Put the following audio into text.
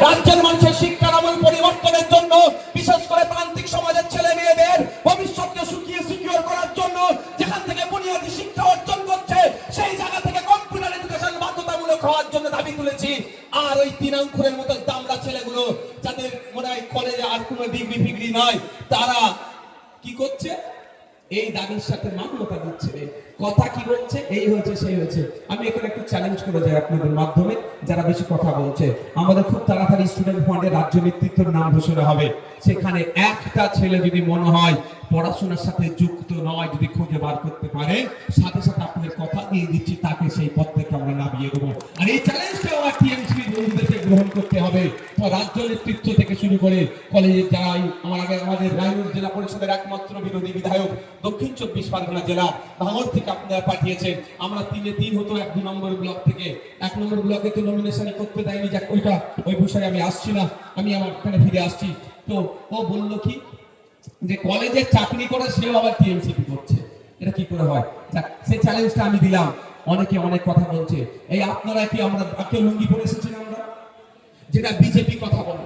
রাজ্যের মানুষের শিক্ষার আমূল পরিবর্তনের জন্য, বিশেষ করে প্রান্তিক সমাজের ছেলে মেয়েদের ভবিষ্যৎকে সিকিউর করার জন্য, যেখান থেকে বুনিয়াদী শিক্ষা অর্জন করছে সেই জায়গা থেকে কম্পিউটার এডুকেশন বাধ্যতামূলক হওয়ার জন্য দাবি তুলেছি। আর ওই 3 অঙ্কুরের মতো দামড়া ছেলেগুলো, যাদের মনে হয় কলেজে আর কোনো ডিগ্রি ফিগ্রি নয়, তারা কি করছে? এই দাবির সাথে মান্যতা দিচ্ছে। কথা কি বলছে? এই হয়েছে সেই হয়েছে। আমি এখানে একটু চ্যালেঞ্জ করে যাই আপনাদের মাধ্যমে, যারা বেশি কথা বলছে। আমাদের খুব তাড়াতাড়ি স্টুডেন্ট ফান্ডে রাজ্য নেতৃত্বের নাম ঘোষণা হবে। সেখানে একটা ছেলে যদি মনে হয় পড়াশোনার সাথে যুক্ত নয়, যদি খুঁজে বার করতে পারে, সাথে সাথে আপনাদের কথা দিয়ে দিচ্ছি, তাকে সেই পদ থেকে আমরা নামিয়ে দেবো। আর এই চ্যালেঞ্জটা আমার টিএমসি বন্ধুদেরকে গ্রহণ করতে হবে। তো রাজ্য নেতৃত্ব থেকে শুরু করে কলেজে যাই, আমাদের রায়গঞ্জ জেলা পরিষদের একমাত্র বিরোধী বিধায়ক দক্ষিণ 24 পরগনা জেলা ভাঙড় থেকে আপনারা পাঠিয়েছেন। আমরা 3-3 হতো 1-2 নম্বর ব্লক থেকে। 1 নম্বর ব্লকে তো নমিনেশন করতে দেয়নি, যাক ওই বিষয়ে আমি আসছি না, আমি আমার এখানে ফিরে আসছি। তো ও বললো কি যে কলেজে চাকরি করে সেও আবার টিএমসিপি করছে, এটা কি করে হয়? সেই চ্যালেঞ্জটা আমি দিলাম। অনেকে অনেক কথা বলছে। এই আপনারা কি আমরা কেউ লুঙ্গি পরে এসেছি না আমরা, যেটা বিজেপি কথা বলে?